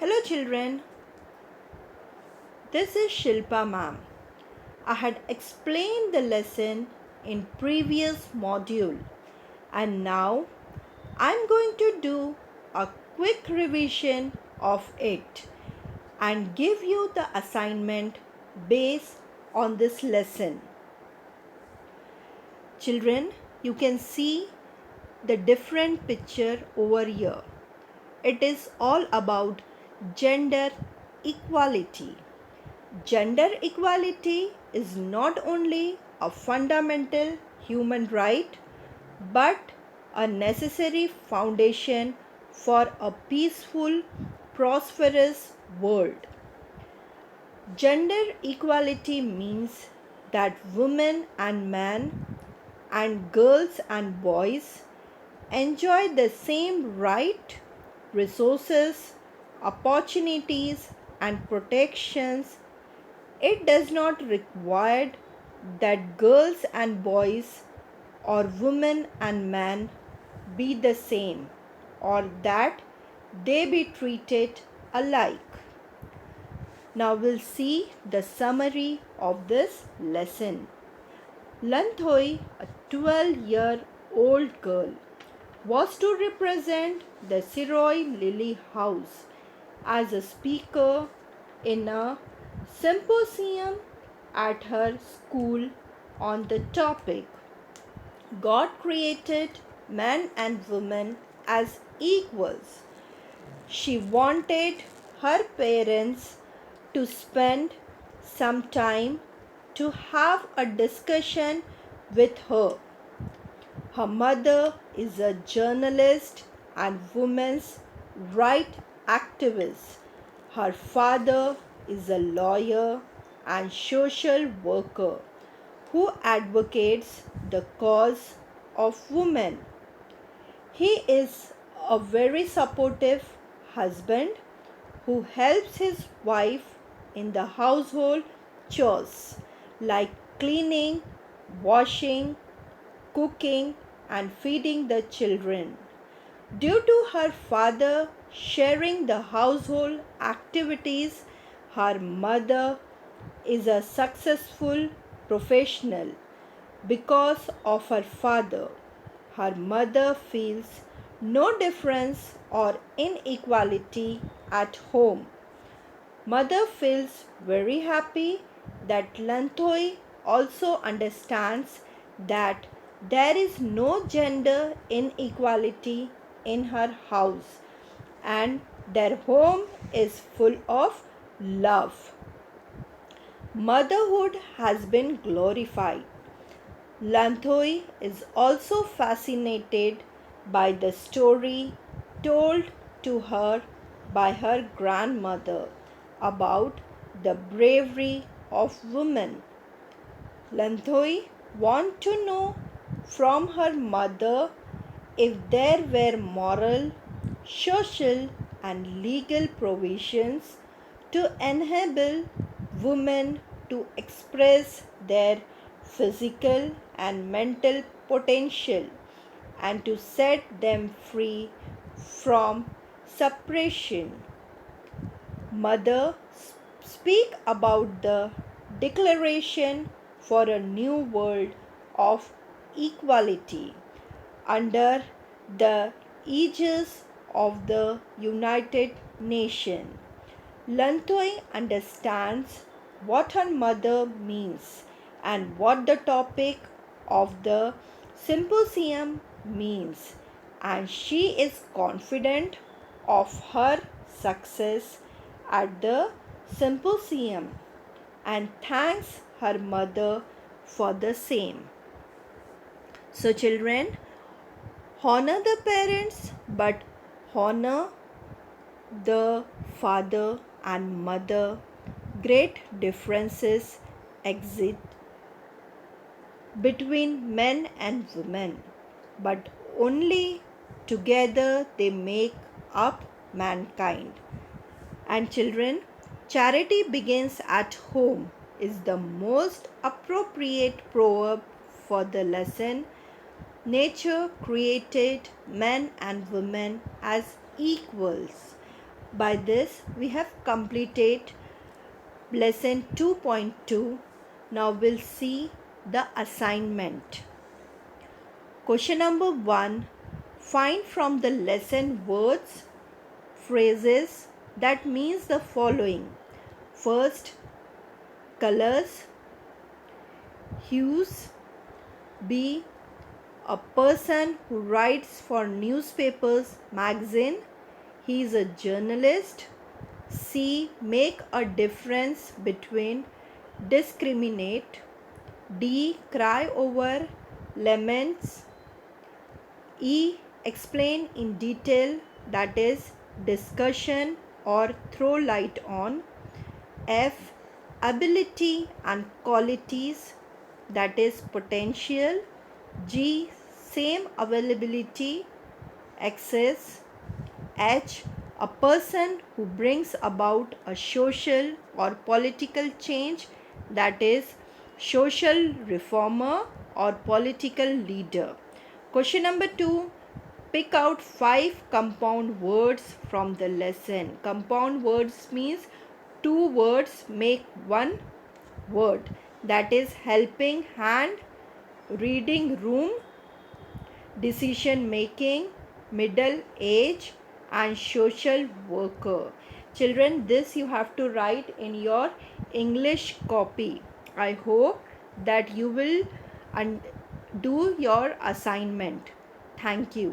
Hello children, this is Shilpa ma'am. I had explained the lesson in previous module and now I'm going to do a quick revision of it and give you the assignment based on this lesson. Children, you can see the different picture over here. It is all about gender equality. Gender equality is not only a fundamental human right but a necessary foundation for a peaceful, prosperous world. Gender equality means that women and men and girls and boys enjoy the same right, resources, opportunities, and protections. It does not require that girls and boys or women and men be the same or that they be treated alike. Now we'll see the summary of this lesson. Lanthoi, a 12-year-old girl, was to represent the Siroi Lily House as a speaker in a symposium at her school on the topic God created man and woman as equals. She wanted her parents to spend some time to have a discussion with her. Her mother is a journalist and women's rights activist. Her father is a lawyer and social worker who advocates the cause of women. He is a very supportive husband who helps his wife in the household chores like cleaning, washing, cooking, and feeding the children. Due to her father sharing the household activities, her mother is a successful professional. Because of her father, her mother feels no difference or inequality at home. Mother feels very happy that Lanthoi also understands that there is no gender inequality in her house and their home is full of love. Motherhood has been glorified. Lanthoi is also fascinated by the story told to her by her grandmother about the bravery of women. Lanthoi wants to know from her mother if there were moral, social, and legal provisions to enable women to express their physical and mental potential and to set them free from suppression. Mother speak about the Declaration for a New World of Equality under the aegis of the United Nations. Lanthoi understands what her mother means and what the topic of the symposium means, and she is confident of her success at the symposium and thanks her mother for the same. So, children, honor the parents but honor the father and mother. Great differences exist between men and women, but only together they make up mankind. And children, charity begins at home is the most appropriate proverb for the lesson. Nature created men and women as equals. By this, we have completed lesson 2.2. Now we'll see the assignment. Question number 1. Find from the lesson words, phrases that means the following. First, colors, hues. B, a person who writes for newspapers, magazine. He is a journalist. C, make a difference between, discriminate. D, cry over, laments. E, explain in detail, that is discussion or throw light on. F, ability and qualities, that is potential. G, same availability, access. H, a person who brings about a social or political change, that is social reformer or political leader. Question number 2. Pick out 5 compound words from the lesson. Compound words means 2 words make one word, that is helping hand, reading room, decision making, middle age, and social worker. Children, this you have to write in your English copy. I hope that you will do your assignment. Thank you.